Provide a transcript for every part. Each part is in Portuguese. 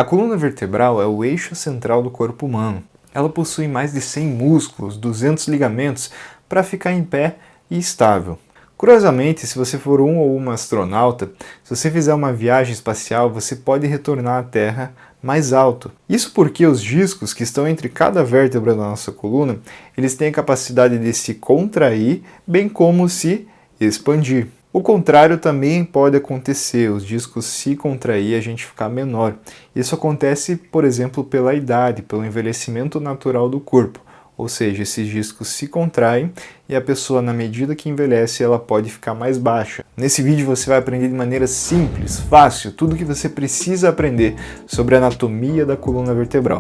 A coluna vertebral é o eixo central do corpo humano. Ela possui mais de 100 músculos, 200 ligamentos para ficar em pé e estável. Curiosamente, se você for um ou uma astronauta, se você fizer uma viagem espacial, você pode retornar à Terra mais alto. Isso porque os discos que estão entre cada vértebra da nossa coluna, eles têm a capacidade de se contrair, bem como se expandir. O contrário também pode acontecer, os discos se contrair e a gente ficar menor. Isso acontece, por exemplo, pela idade, pelo envelhecimento natural do corpo. Ou seja, esses discos se contraem e a pessoa, na medida que envelhece, ela pode ficar mais baixa. Nesse vídeo você vai aprender de maneira simples, fácil, tudo o que você precisa aprender sobre a anatomia da coluna vertebral.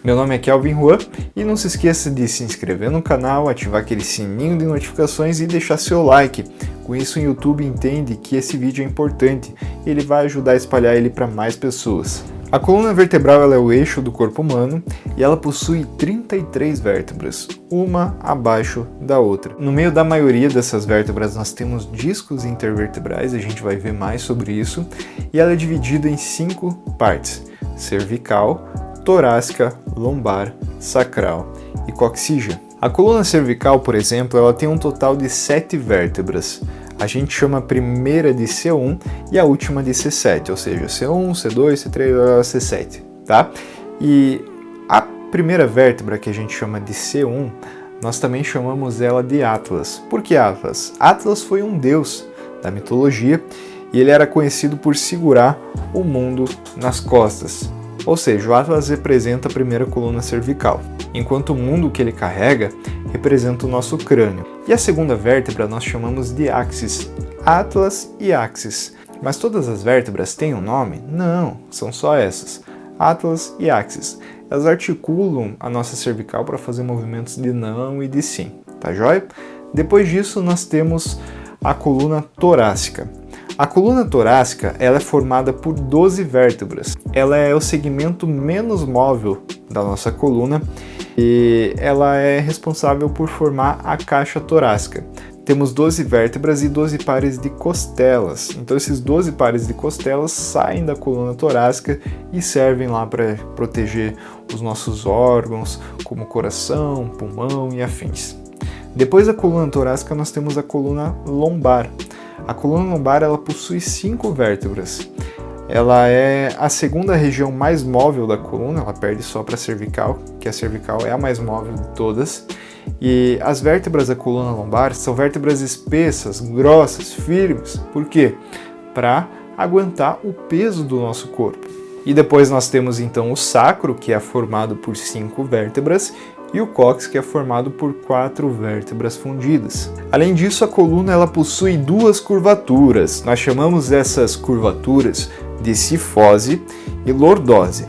Meu nome é Kelvin Juan e não se esqueça de se inscrever no canal, ativar aquele sininho de notificações e deixar seu like. Com isso o YouTube entende que esse vídeo é importante e ele vai ajudar a espalhar ele para mais pessoas. A coluna vertebral ela é o eixo do corpo humano e ela possui 33 vértebras, uma abaixo da outra. No meio da maioria dessas vértebras nós temos discos intervertebrais, a gente vai ver mais sobre isso, e ela é dividida em 5 partes: cervical, torácica, lombar, sacral e coxígea. A coluna cervical, por exemplo, ela tem um total de 7 vértebras. A gente chama a primeira de C1 e a última de C7, ou seja, C1, C2, C3, C7, tá? E a primeira vértebra, que a gente chama de C1, nós também chamamos ela de Atlas. Por que Atlas? Atlas foi um deus da mitologia e ele era conhecido por segurar o mundo nas costas. Ou seja, o Atlas representa a primeira coluna cervical, enquanto o mundo que ele carrega representa o nosso crânio. E a segunda vértebra nós chamamos de Axis, Atlas e Axis. Mas todas as vértebras têm um nome? Não, são só essas, Atlas e Axis. Elas articulam a nossa cervical para fazer movimentos de não e de sim, tá joia? Depois disso nós temos a coluna torácica. A coluna torácica ela é formada por 12 vértebras. Ela é o segmento menos móvel da nossa coluna e ela é responsável por formar a caixa torácica. Temos 12 vértebras e 12 pares de costelas. Então esses 12 pares de costelas saem da coluna torácica e servem lá para proteger os nossos órgãos, como coração, pulmão e afins. Depois da coluna torácica nós temos a coluna lombar. A coluna lombar ela possui 5 vértebras. Ela é a segunda região mais móvel da coluna, ela perde só para a cervical, que a cervical é a mais móvel de todas. E as vértebras da coluna lombar são vértebras espessas, grossas, firmes. Por quê? Para aguentar o peso do nosso corpo. E depois nós temos então o sacro, que é formado por 5 vértebras, e o cóccix, que é formado por 4 vértebras fundidas. Além disso, a coluna ela possui 2 curvaturas. Nós chamamos essas curvaturas de cifose e lordose.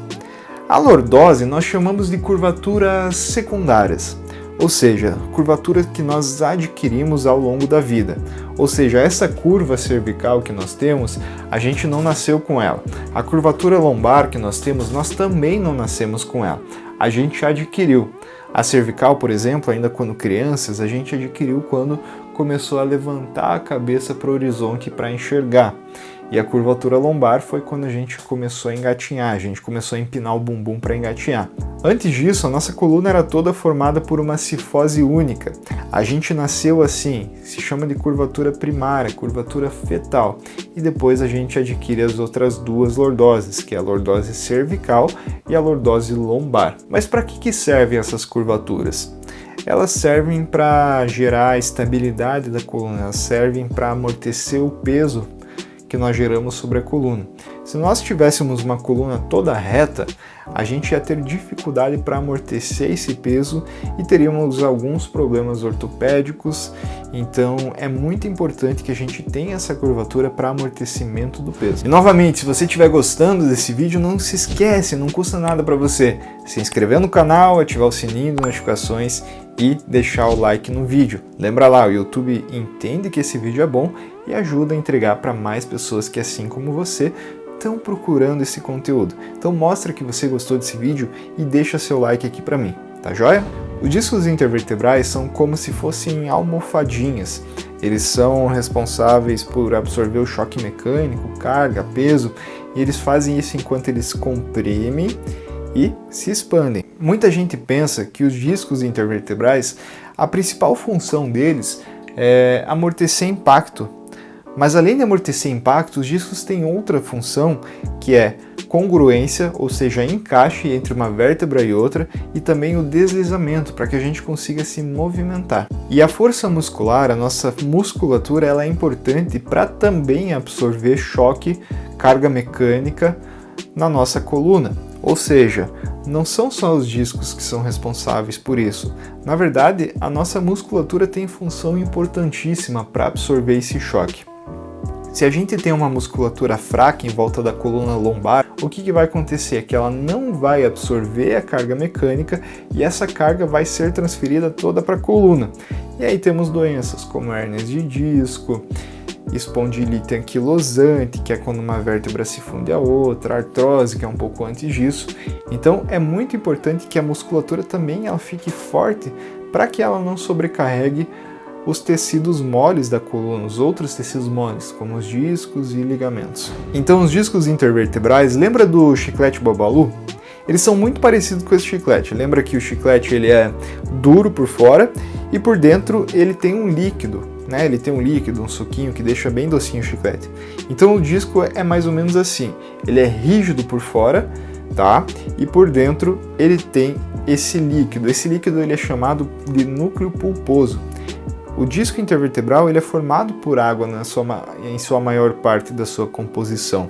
A lordose nós chamamos de curvaturas secundárias, ou seja, curvaturas que nós adquirimos ao longo da vida. Ou seja, essa curva cervical que nós temos, a gente não nasceu com ela. A curvatura lombar que nós temos, nós também não nascemos com ela. A gente adquiriu. A cervical, por exemplo, ainda quando crianças, a gente adquiriu quando começou a levantar a cabeça para o horizonte para enxergar. E a curvatura lombar foi quando a gente começou a engatinhar, a gente começou a empinar o bumbum para engatinhar. Antes disso, a nossa coluna era toda formada por uma cifose única. A gente nasceu assim, se chama de curvatura primária, curvatura fetal. E depois a gente adquire as outras 2 lordoses, que é a lordose cervical e a lordose lombar. Mas para que servem essas curvaturas? Elas servem para gerar a estabilidade da coluna, elas servem para amortecer o peso que nós geramos sobre a coluna. Se nós tivéssemos uma coluna toda reta, a gente ia ter dificuldade para amortecer esse peso e teríamos alguns problemas ortopédicos. Então é muito importante que a gente tenha essa curvatura para amortecimento do peso. E novamente, se você estiver gostando desse vídeo, não se esquece, não custa nada para você se inscrever no canal, ativar o sininho de notificações e deixar o like no vídeo. Lembra lá, o YouTube entende que esse vídeo é bom e ajuda a entregar para mais pessoas que, assim como você, estão procurando esse conteúdo. Então mostra que você gostou desse vídeo e deixa seu like aqui para mim, tá joia? Os discos intervertebrais são como se fossem almofadinhas. Eles são responsáveis por absorver o choque mecânico, carga, peso e eles fazem isso enquanto eles comprimem e se expandem. Muita gente pensa que os discos intervertebrais, a principal função deles é amortecer impacto, mas além de amortecer impacto, os discos têm outra função que é congruência, ou seja, encaixe entre uma vértebra e outra, e também o deslizamento, para que a gente consiga se movimentar. E a força muscular, a nossa musculatura, ela é importante para também absorver choque, carga mecânica na nossa coluna. Ou seja, não são só os discos que são responsáveis por isso. Na verdade, a nossa musculatura tem função importantíssima para absorver esse choque. Se a gente tem uma musculatura fraca em volta da coluna lombar, o que vai acontecer é que ela não vai absorver a carga mecânica e essa carga vai ser transferida toda para a coluna. E aí temos doenças como hérnias de disco, espondilite anquilosante, que é quando uma vértebra se funde a outra, artrose, que é um pouco antes disso. Então é muito importante que a musculatura também ela fique forte para que ela não sobrecarregue os tecidos moles da coluna, os outros tecidos moles, como os discos e ligamentos. Então os discos intervertebrais, lembra do chiclete Babalu? Eles são muito parecidos com esse chiclete. Lembra que o chiclete ele é duro por fora e por dentro ele tem um líquido, né? Ele tem um líquido, um suquinho que deixa bem docinho o chiclete. Então o disco é mais ou menos assim. Ele é rígido por fora, tá? E por dentro ele tem esse líquido. Esse líquido ele é chamado de núcleo pulposo. O disco intervertebral ele é formado por água em sua maior parte da sua composição.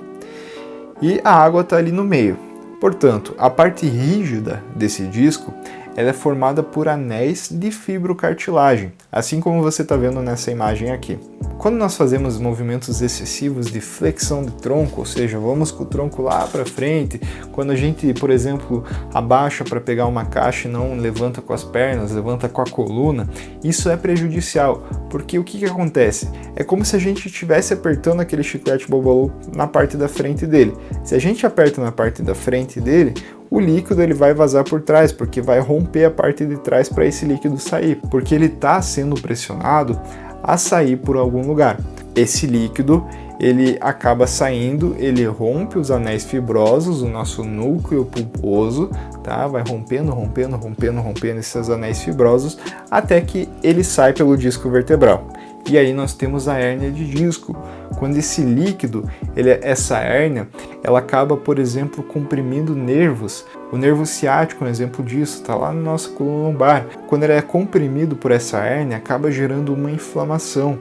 E a água está ali no meio. Portanto, a parte rígida desse disco ela é formada por anéis de fibrocartilagem, assim como você está vendo nessa imagem aqui. Quando nós fazemos movimentos excessivos de flexão de tronco, ou seja, vamos com o tronco lá para frente, quando a gente, por exemplo, abaixa para pegar uma caixa e não levanta com as pernas, levanta com a coluna, isso é prejudicial, porque o que acontece? É como se a gente estivesse apertando aquele chiclete Babalu na parte da frente dele. Se a gente aperta na parte da frente dele, o líquido ele vai vazar por trás, porque vai romper a parte de trás para esse líquido sair, porque ele está sendo pressionado a sair por algum lugar. Esse líquido ele acaba saindo, ele rompe os anéis fibrosos, o nosso núcleo pulposo, tá? Vai rompendo esses anéis fibrosos até que ele sai pelo disco vertebral. E aí nós temos a hérnia de disco. Quando esse líquido, essa hérnia, ela acaba, por exemplo, comprimindo nervos. O nervo ciático é um exemplo disso, está lá na nossa coluna lombar. Quando ele é comprimido por essa hérnia, acaba gerando uma inflamação.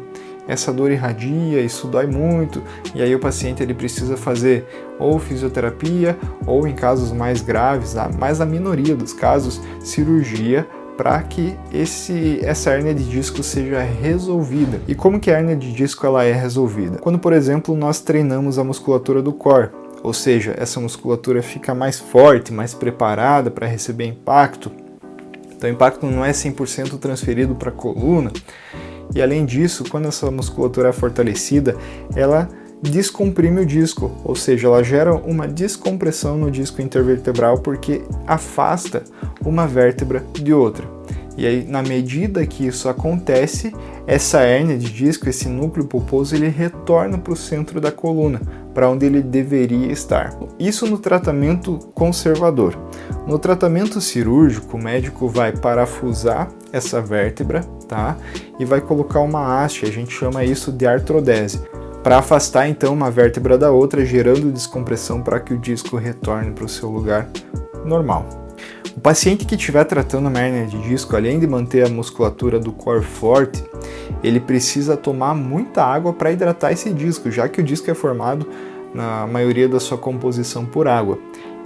Essa dor irradia, isso dói muito, e aí o paciente ele precisa fazer ou fisioterapia, ou em casos mais graves, mas na minoria dos casos, cirurgia, para que essa hérnia de disco seja resolvida. E como que a hérnia de disco ela é resolvida? Quando, por exemplo, nós treinamos a musculatura do core, ou seja, essa musculatura fica mais forte, mais preparada para receber impacto. Então o impacto não é 100% transferido para a coluna. E além disso, quando essa musculatura é fortalecida, ela descomprime o disco, ou seja, ela gera uma descompressão no disco intervertebral porque afasta uma vértebra de outra. E aí, na medida que isso acontece, essa hérnia de disco, esse núcleo pulposo, ele retorna para o centro da coluna, para onde ele deveria estar. Isso no tratamento conservador. No tratamento cirúrgico, o médico vai parafusar essa vértebra, tá? E vai colocar uma haste, a gente chama isso de artrodese, para afastar então uma vértebra da outra, gerando descompressão para que o disco retorne para o seu lugar normal. O paciente que estiver tratando uma hérnia de disco, além de manter a musculatura do core forte, ele precisa tomar muita água para hidratar esse disco, já que o disco é formado na maioria da sua composição por água.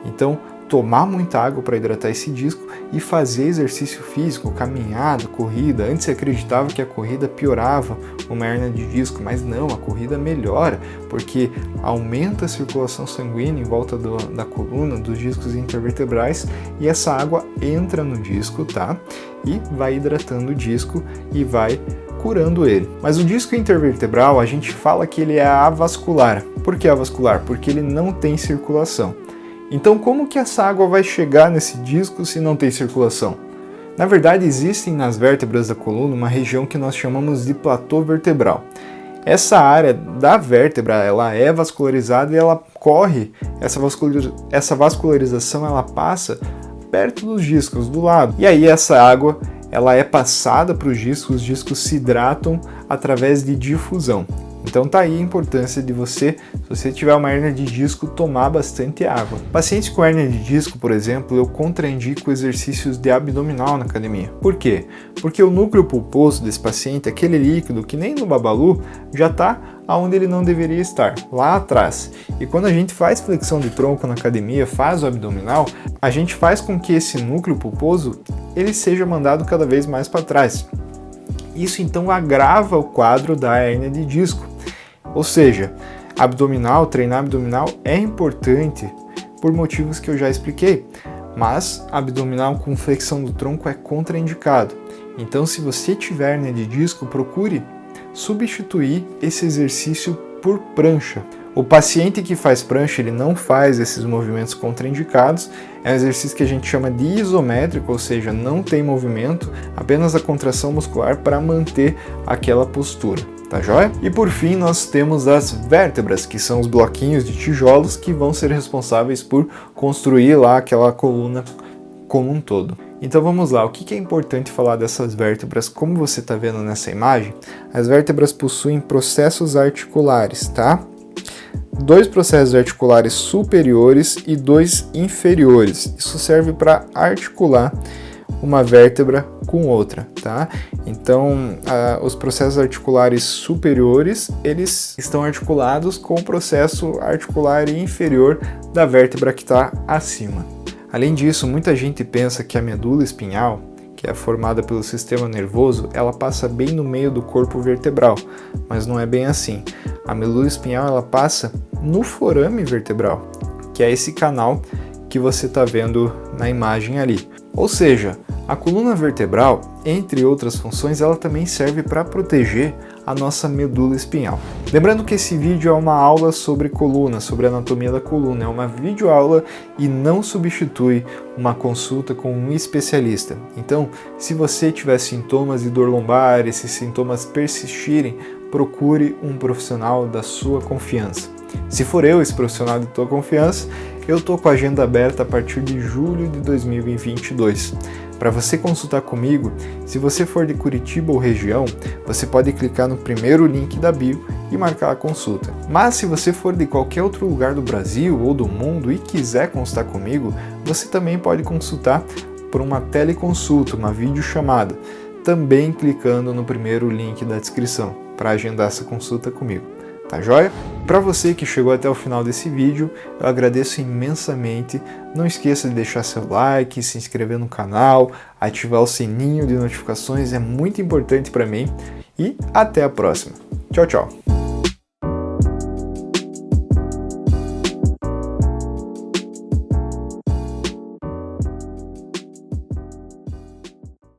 Então, tomar muita água para hidratar esse disco e fazer exercício físico, caminhada, corrida. Antes se acreditava que a corrida piorava uma hérnia de disco, mas não, a corrida melhora, porque aumenta a circulação sanguínea em volta da coluna, dos discos intervertebrais, e essa água entra no disco, tá? E vai hidratando o disco e vai curando ele. Mas o disco intervertebral, a gente fala que ele é avascular. Por que avascular? Porque ele não tem circulação. Então, como que essa água vai chegar nesse disco se não tem circulação? Na verdade, existem nas vértebras da coluna uma região que nós chamamos de platô vertebral. Essa área da vértebra, ela é vascularizada e ela corre, essa vascularização ela passa perto dos discos, do lado. E aí essa água, ela é passada para os discos se hidratam através de difusão. Então tá aí a importância de você, se você tiver uma hérnia de disco, tomar bastante água. Pacientes com hérnia de disco, por exemplo, eu contraindico exercícios de abdominal na academia. Por quê? Porque o núcleo pulposo desse paciente, aquele líquido que nem no babalu, já está aonde ele não deveria estar, lá atrás. E quando a gente faz flexão de tronco na academia, faz o abdominal, a gente faz com que esse núcleo pulposo ele seja mandado cada vez mais para trás. Isso então agrava o quadro da hérnia de disco. Ou seja, treinar abdominal é importante por motivos que eu já expliquei, mas abdominal com flexão do tronco é contraindicado. Então, se você tiver hérnia de disco, procure substituir esse exercício por prancha. O paciente que faz prancha, ele não faz esses movimentos contraindicados, é um exercício que a gente chama de isométrico, ou seja, não tem movimento, apenas a contração muscular para manter aquela postura. Tá joia? E por fim nós temos as vértebras, que são os bloquinhos de tijolos que vão ser responsáveis por construir lá aquela coluna como um todo. Então vamos lá, o que é importante falar dessas vértebras? Como você está vendo nessa imagem, as vértebras possuem processos articulares, tá? 2 processos articulares superiores e 2 inferiores. Isso serve para articular uma vértebra com outra, tá? Então, os processos articulares superiores, eles estão articulados com o processo articular inferior da vértebra que está acima. Além disso, muita gente pensa que a medula espinhal, que é formada pelo sistema nervoso, ela passa bem no meio do corpo vertebral, mas não é bem assim. A medula espinhal, ela passa no forame vertebral, que é esse canal que você está vendo na imagem ali. Ou seja, a coluna vertebral, entre outras funções, ela também serve para proteger a nossa medula espinhal. Lembrando que esse vídeo é uma aula sobre coluna, sobre a anatomia da coluna, é uma videoaula e não substitui uma consulta com um especialista. Então, se você tiver sintomas de dor lombar, esses sintomas persistirem, procure um profissional da sua confiança. Se for eu, esse profissional de tua confiança, eu estou com a agenda aberta a partir de julho de 2022. Para você consultar comigo, se você for de Curitiba ou região, você pode clicar no primeiro link da bio e marcar a consulta. Mas se você for de qualquer outro lugar do Brasil ou do mundo e quiser consultar comigo, você também pode consultar por uma teleconsulta, uma videochamada, também clicando no primeiro link da descrição para agendar essa consulta comigo. Tá joia? Para você que chegou até o final desse vídeo, eu agradeço imensamente. Não esqueça de deixar seu like, se inscrever no canal, ativar o sininho de notificações, é muito importante para mim. E até a próxima. Tchau, tchau!